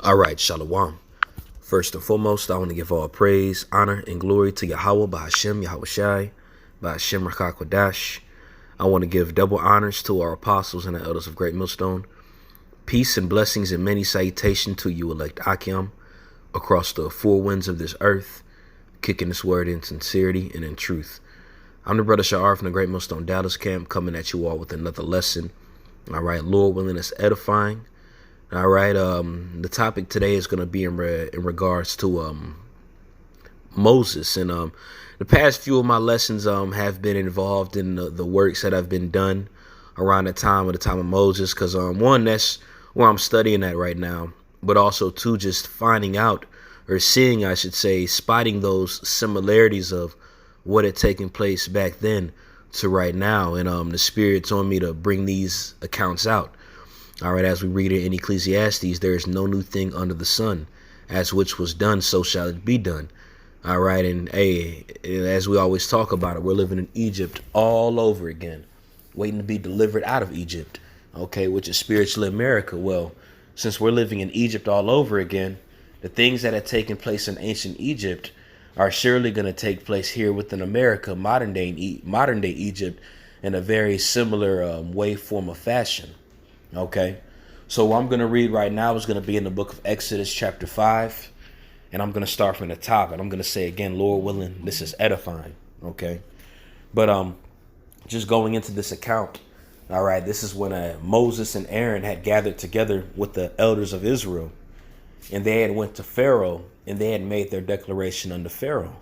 All right, Shalom. First and foremost, I want to give all praise, honor, and glory to Yahweh, Bahashem, Yahweh Shai, Bahashem, Rakak. I want to give double honors to our apostles and the elders of Great Millstone. Peace and blessings and many salutations to you, elect Akim, across the four winds of this earth, kicking this word in sincerity and in truth. I'm the brother Sha'ar from the Great Millstone Dallas camp, coming at you all with another lesson. All right, Lord willing, it's edifying. All right, the topic today is going to be in regards to Moses, and the past few of my lessons have been involved in the works that have been done around the time of Moses, because one, that's where I'm studying at right now, but also two, just finding out or seeing, I should say, spotting those similarities of what had taken place back then to right now, and the Spirit's on me to bring these accounts out. All right, as we read it in Ecclesiastes, there is no new thing under the sun. As which was done, so shall it be done. All right, and hey, as we always talk about it, we're living in Egypt all over again, waiting to be delivered out of Egypt, okay, which is spiritual America. Well, since we're living in Egypt all over again, the things that had taken place in ancient Egypt are surely going to take place here within America, modern day Egypt, in a very similar way, form, of fashion. Okay, so what I'm going to read right now is going to be in the book of Exodus chapter 5, and I'm going to start from the top, and I'm going to say again, Lord willing, this is edifying. Okay, but just going into this account, all right, this is when Moses and Aaron had gathered together with the elders of Israel, and they had went to Pharaoh, and they had made their declaration unto Pharaoh.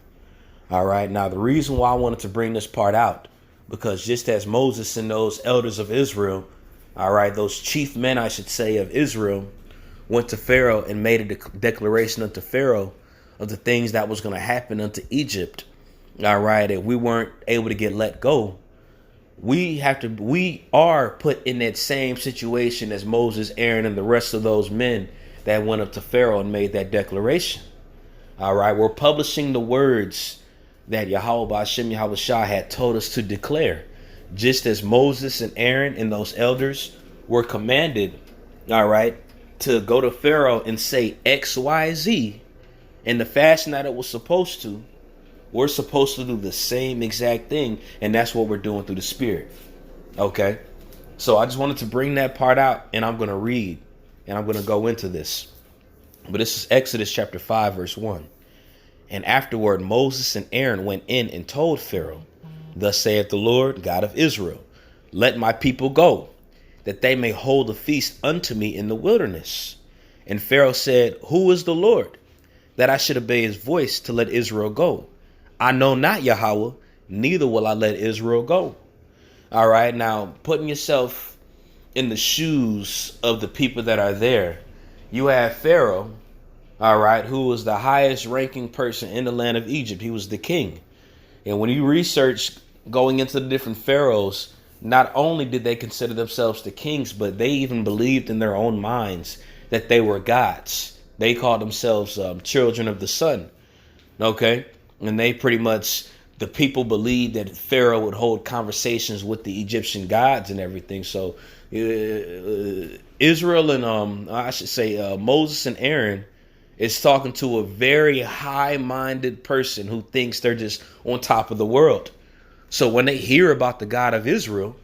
All right, now the reason why I wanted to bring this part out, because just as Moses and those elders of Israel, all right, those chief men, I should say, of Israel, went to Pharaoh and made a declaration unto Pharaoh of the things that was going to happen unto Egypt. All right, if we weren't able to get let go, we are put in that same situation as Moses, Aaron, and the rest of those men that went up to Pharaoh and made that declaration. All right, we're publishing the words that Yahweh Ba'ashem Yahweh Shah had told us to declare. Just as Moses and Aaron and those elders were commanded, all right, to go to Pharaoh and say X, Y, Z in the fashion that it was supposed to, we're supposed to do the same exact thing. And that's what we're doing through the Spirit. Okay, so I just wanted to bring that part out, and I'm going to read and I'm going to go into this. But this is Exodus chapter 5, verse 1. And afterward, Moses and Aaron went in and told Pharaoh, Thus saith the Lord God of Israel, Let my people go, that they may hold a feast unto me in the wilderness. And Pharaoh said, Who is the Lord, that I should obey his voice to let Israel go? I know not Yahweh, neither will I let Israel go. All right, now putting yourself in the shoes of the people that are there, you have Pharaoh, all right, who was the highest ranking person in the land of Egypt. He was the king. And when you research going into the different pharaohs, not only did they consider themselves the kings, but they even believed in their own minds that they were gods. They called themselves children of the sun. Okay. And they pretty much, the people believed that Pharaoh would hold conversations with the Egyptian gods and everything. So Israel and I should say Moses and Aaron is talking to a very high-minded person who thinks they're just on top of the world. So when they hear about the God of Israel,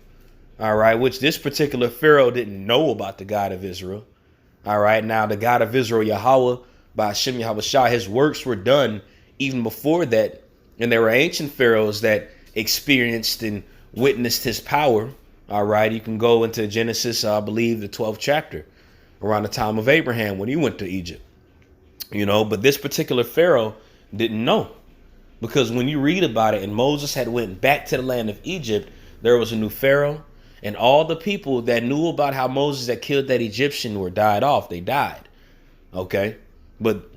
all right, which this particular Pharaoh didn't know about the God of Israel. All right, now the God of Israel, Yahweh, by Hashem Yahweh Shah, his works were done even before that. And there were ancient pharaohs that experienced and witnessed his power. All right, you can go into Genesis, I believe, the 12th chapter, around the time of Abraham when he went to Egypt. You know, but this particular Pharaoh didn't know, because when you read about it, and Moses had went back to the land of Egypt, there was a new Pharaoh, and all the people that knew about how Moses had killed that Egyptian were died off. They died. Okay. But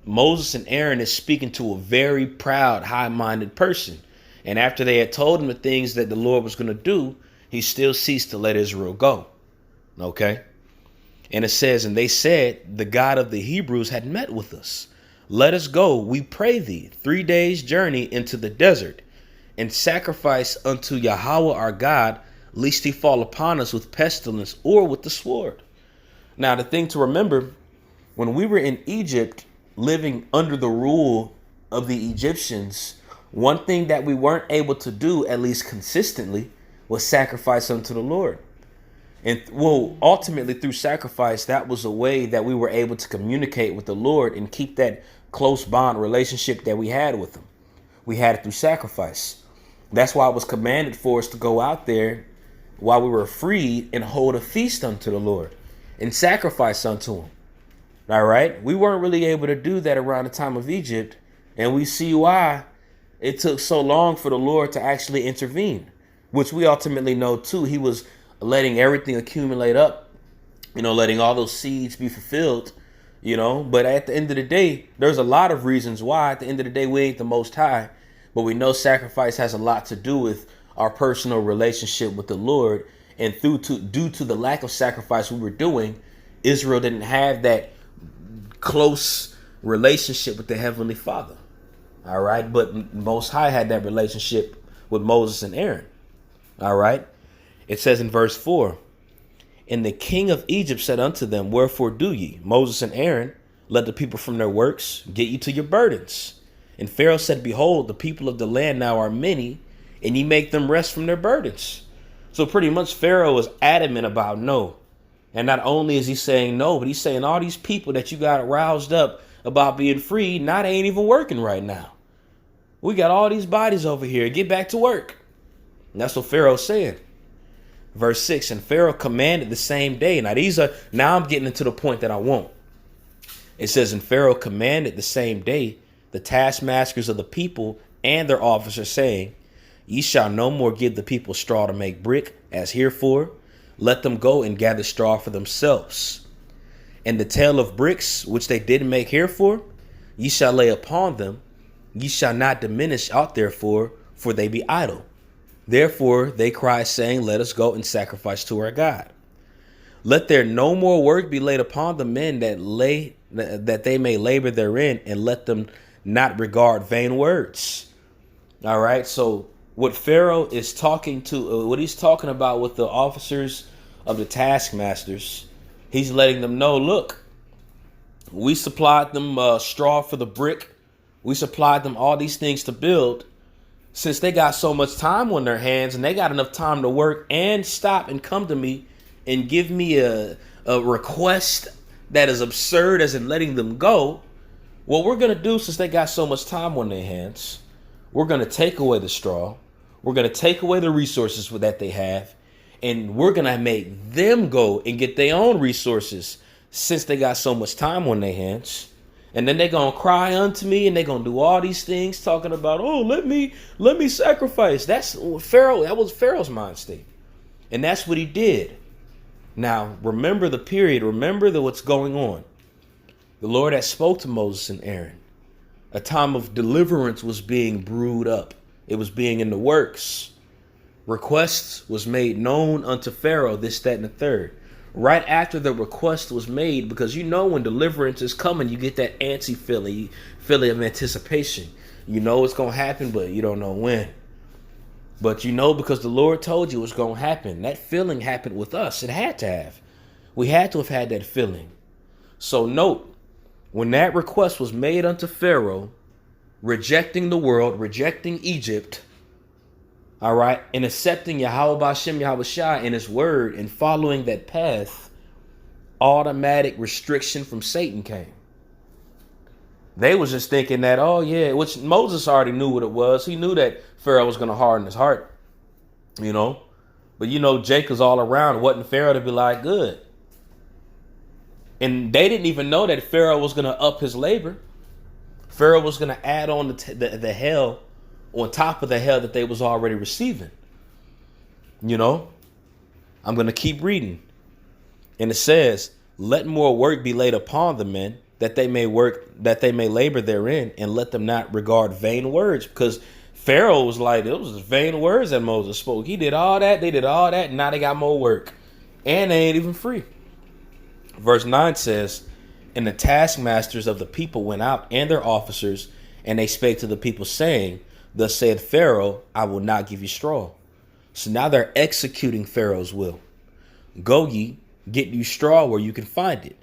Moses and Aaron is speaking to a very proud, high-minded person. And after they had told him the things that the Lord was going to do, he still ceased to let Israel go. Okay. And it says, and they said, the God of the Hebrews had met with us. Let us go, we pray thee, 3 days' journey into the desert, and sacrifice unto Yahweh our God, lest he fall upon us with pestilence or with the sword. Now, the thing to remember When we were in Egypt, living under the rule of the Egyptians, one thing that we weren't able to do, at least consistently, was sacrifice unto the Lord. And well, ultimately through sacrifice, that was a way that we were able to communicate with the Lord and keep that close bond relationship that we had with him. We had it through sacrifice. That's why it was commanded for us to go out there while we were freed and hold a feast unto the Lord and sacrifice unto him. All right. We weren't really able to do that around the time of Egypt. And we see why it took so long for the Lord to actually intervene, which we ultimately know too. He was letting everything accumulate up, letting all those seeds be fulfilled, but at the end of the day, there's a lot of reasons why. At the end of the day, we ain't the Most High, but we know sacrifice has a lot to do with our personal relationship with the Lord. And due to the lack of sacrifice we were doing, Israel didn't have that close relationship with the Heavenly Father. All right. But Most High had that relationship with Moses and Aaron. All right. It says in verse 4, and the king of Egypt said unto them, wherefore do ye, Moses and Aaron, let the people from their works get you to your burdens. And Pharaoh said, behold, the people of the land now are many, and ye make them rest from their burdens. So pretty much Pharaoh is adamant about no. And not only is he saying no, but he's saying all these people that you got roused up about being free, now they ain't even working right now. We got all these bodies over here. Get back to work. And that's what Pharaoh's saying. Verse 6, and Pharaoh commanded the same day. Now I'm getting into the point that I want. It says, and Pharaoh commanded the same day the taskmasters of the people and their officers, saying, ye shall no more give the people straw to make brick, as herefore. Let them go and gather straw for themselves. And the tale of bricks, which they did make herefore, ye shall lay upon them. Ye shall not diminish out therefore, for they be idle. Therefore they cry, saying, let us go and sacrifice to our God. Let there no more work be laid upon the men that they may labor therein, and let them not regard vain words. All right. So what Pharaoh is talking to, what he's talking about with the officers of the taskmasters, he's letting them know, look, we supplied them straw for the brick. We supplied them all these things to build. Since they got so much time on their hands and they got enough time to work and stop and come to me and give me a request that is absurd as in letting them go, what we're going to do, since they got so much time on their hands, we're going to take away the straw. We're going to take away the resources that they have, and we're going to make them go and get their own resources since they got so much time on their hands. And then they're going to cry unto me, and they're going to do all these things talking about, oh, let me sacrifice. That was Pharaoh's mind state. And that's what he did. Now, remember the period. Remember what's going on. The Lord had spoke to Moses and Aaron. A time of deliverance was being brewed up. It was being in the works. Requests was made known unto Pharaoh, this, that, and the third. Right after the request was made, because when deliverance is coming, you get that antsy feeling of anticipation. You know it's going to happen, but you don't know when. But because the Lord told you it's going to happen. That feeling happened with us. It had to have. We had to have had that feeling. So note, when that request was made unto Pharaoh, rejecting the world, rejecting Egypt, all right, and accepting Yahweh B'Shem Yahweh Shai in his word and following that path, automatic restriction from Satan came. They was just thinking that, oh yeah, which Moses already knew what it was. He knew that Pharaoh was going to harden his heart, But Jacob's all around, wasn't Pharaoh to be like, good. And they didn't even know that Pharaoh was going to up his labor. Pharaoh was going to add on the hell on top of the hell that they was already receiving. I'm going to keep reading. And it says, let more work be laid upon the men, that they may labor therein, and let them not regard vain words. Because Pharaoh was like, it was vain words that Moses spoke. He did all that, they did all that, and now they got more work. And they ain't even free. Verse 9 says, and the taskmasters of the people went out, and their officers, and they spake to the people, saying, thus said Pharaoh, I will not give you straw. So now they're executing Pharaoh's will. Go ye, get you straw where you can find it.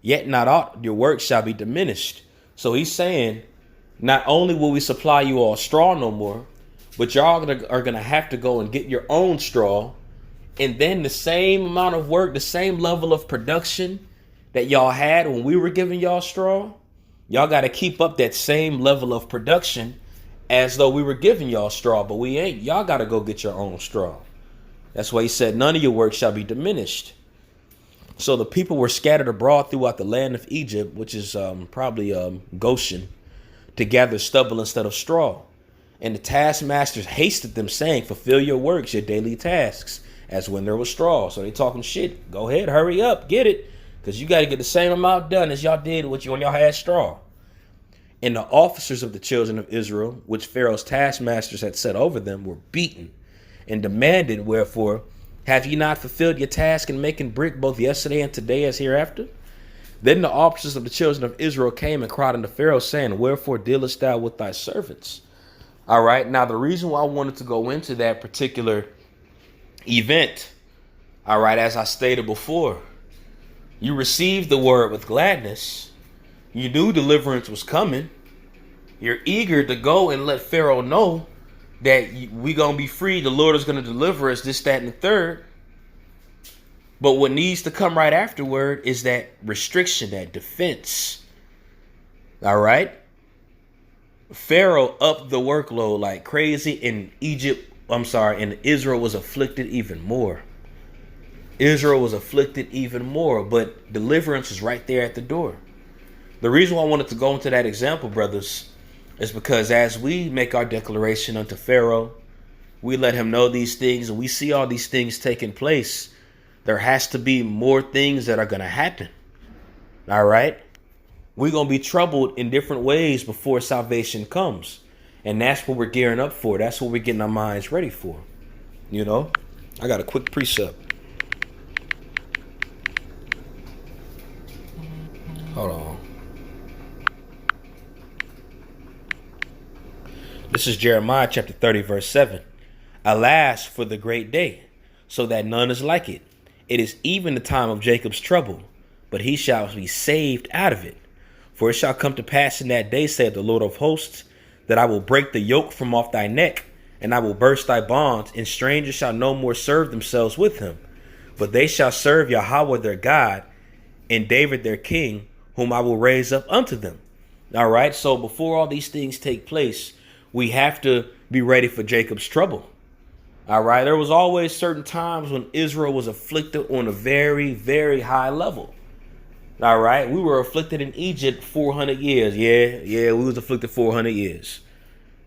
yet not all your work shall be diminished. So he's saying, not only will we supply you all straw no more, but y'all are gonna have to go and get your own straw, and then the same amount of work, the same level of production that y'all had when we were giving y'all straw, y'all got to keep up that same level of production as though we were giving y'all straw, but we ain't. Y'all got to go get your own straw. That's why he said, none of your work shall be diminished. So the people were scattered abroad throughout the land of Egypt, which is probably Goshen, to gather stubble instead of straw. And the taskmasters hasted them, saying, fulfill your works, your daily tasks, as when there was straw. So they talking shit. Go ahead, hurry up, get it, because you got to get the same amount done as y'all did when y'all had straw. And the officers of the children of Israel, which Pharaoh's taskmasters had set over them, were beaten and demanded, wherefore, have ye not fulfilled your task in making brick both yesterday and today as hereafter? Then the officers of the children of Israel came and cried unto Pharaoh, saying, wherefore dealest thou with thy servants? All right. Now, the reason why I wanted to go into that particular event, all right, as I stated before, you received the word with gladness. You knew deliverance was coming. You're eager to go and let Pharaoh know that we going to be free. The Lord is going to deliver us, this, that, and the third. But what needs to come right afterward is that restriction, that defense. All right. Pharaoh upped the workload like crazy, and and Israel was afflicted even more. Israel was afflicted even more, but deliverance is right there at the door. The reason why I wanted to go into that example, brothers, is because as we make our declaration unto Pharaoh, we let him know these things, and we see all these things taking place. There has to be more things that are going to happen. All right. We're going to be troubled in different ways before salvation comes. And that's what we're gearing up for. That's what we're getting our minds ready for. You know, I got a quick precept. Hold on. This is Jeremiah chapter 30, verse 7. Alas, for the great day, so that none is like it. It is even the time of Jacob's trouble, but he shall be saved out of it. For it shall come to pass in that day, saith the Lord of hosts, that I will break the yoke from off thy neck, and I will burst thy bonds, and strangers shall no more serve themselves with him. But they shall serve Yahweh their God, and David their king, whom I will raise up unto them. All right. So before all these things take place, we have to be ready for Jacob's trouble. All right. There was always certain times when Israel was afflicted on a very, very high level. All right. We were afflicted in Egypt 400 years. Yeah. We was afflicted 400 years.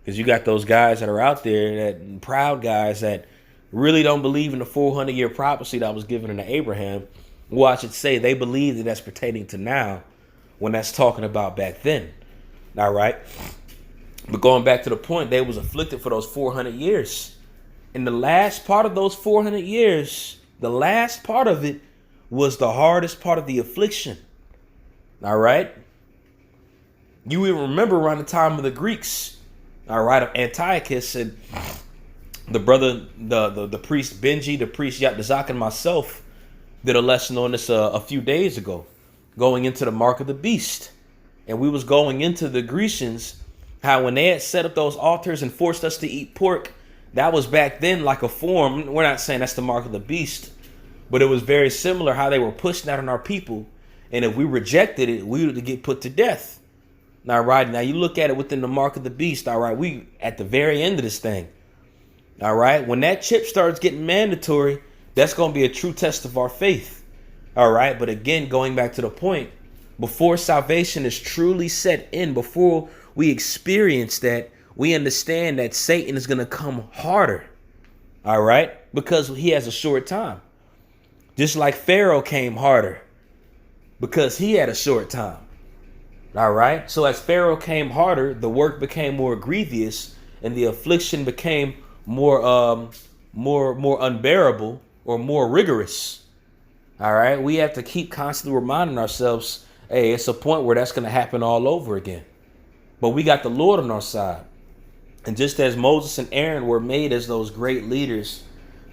Because you got those guys that are out there, that proud guys that really don't believe in the 400-year prophecy that was given to Abraham. Well, I should say they believe that that's pertaining to now, when that's talking about back then. All right. But going back to the point, they was afflicted for those 400 years. And the last part of those 400 years, the last part of it was the hardest part of the affliction. All right. You even remember around the time of the Greeks, all right, of Antiochus, and the brother, the priest Benji, the priest Yatazak, and myself did a lesson on this a few days ago, going into the mark of the beast. And we was going into the Grecians, how when they had set up those altars and forced us to eat pork, that was back then like a form. We're not saying that's the mark of the beast, but it was very similar how they were pushing that on our people. And if we rejected it, we would get put to death. All right. Now you look at it within the mark of the beast. All right. We at the very end of this thing. All right. When that chip starts getting mandatory, that's going to be a true test of our faith. All right. But again, going back to the point, before salvation is truly set in, before we experience that, we understand that Satan is going to come harder. All right. Because he has a short time. Just like Pharaoh came harder because he had a short time. All right. So as Pharaoh came harder, the work became more grievous and the affliction became more unbearable or more rigorous. All right. We have to keep constantly reminding ourselves, hey, it's a point where that's going to happen all over again. But we got the Lord on our side. And just as Moses and Aaron were made as those great leaders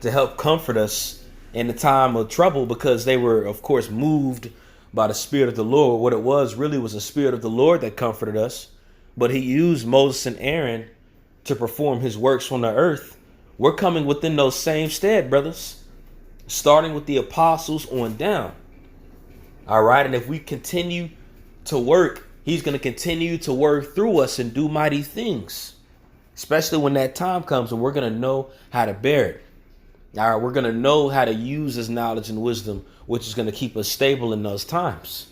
to help comfort us in the time of trouble, because they were, of course, moved by the Spirit of the Lord. What it was really was the Spirit of the Lord that comforted us. But he used Moses and Aaron to perform his works on the earth. We're coming within those same stead, brothers, starting with the apostles on down. All right. And if we continue to work, he's going to continue to work through us and do mighty things, especially when that time comes and we're going to know how to bear it. All right. We're going to know how to use his knowledge and wisdom, which is going to keep us stable in those times.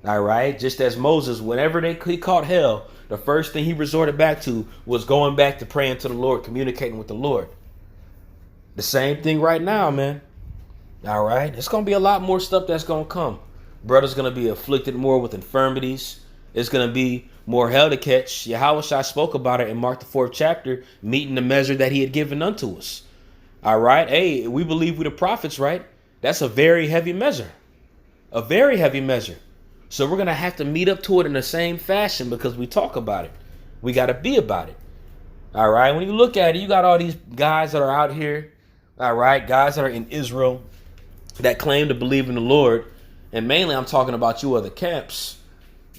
All right. Just as Moses, whenever he caught hell, the first thing he resorted back to was going back to praying to the Lord, communicating with the Lord. The same thing right now, man. All right. It's going to be a lot more stuff that's going to come. Brother's going to be afflicted more with infirmities. It's going to be more hell to catch. Yahushua spoke about it in Mark the 4th chapter, meeting the measure that he had given unto us. All right. Hey, we believe we the prophets, right? That's a very heavy measure. A very heavy measure. So we're going to have to meet up to it in the same fashion because we talk about it. We got to be about it. All right. When you look at it, you got all these guys that are out here. All right. Guys that are in Israel that claim to believe in the Lord. And mainly I'm talking about you other camps.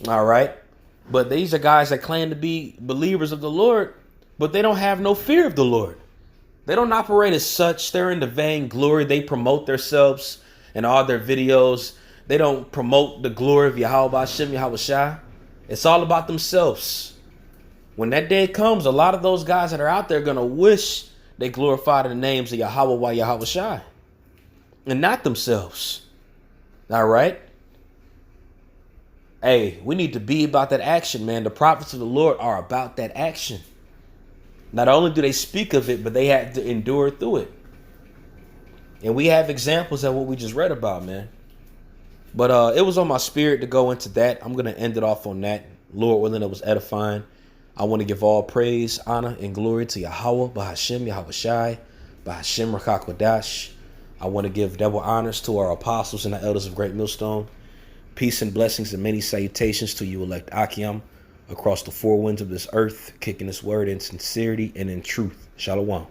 All right. But these are guys that claim to be believers of the Lord, but they don't have no fear of the Lord. They don't operate as such. They're in the vain glory. They promote themselves in all their videos. They don't promote the glory of Yahweh Hashem, Yahushua. It's all about themselves. When that day comes, a lot of those guys that are out there are going to wish they glorified in the names of Yahweh Yahushua and not themselves. All right. Hey, we need to be about that action, man. The prophets of the Lord are about that action. Not only do they speak of it, but they have to endure through it. And we have examples of what we just read about, man. But it was on my spirit to go into that. I'm going to end it off on that. Lord willing, it was edifying. I want to give all praise, honor, and glory to Yahweh, Bahashem, Yahushai, Bahashem, Rakakwadash. I want to give double honors to our apostles and the elders of Great Millstone. Peace and blessings and many salutations to you, elect Akiam, across the four winds of this earth, kicking this word in sincerity and in truth. Shalom.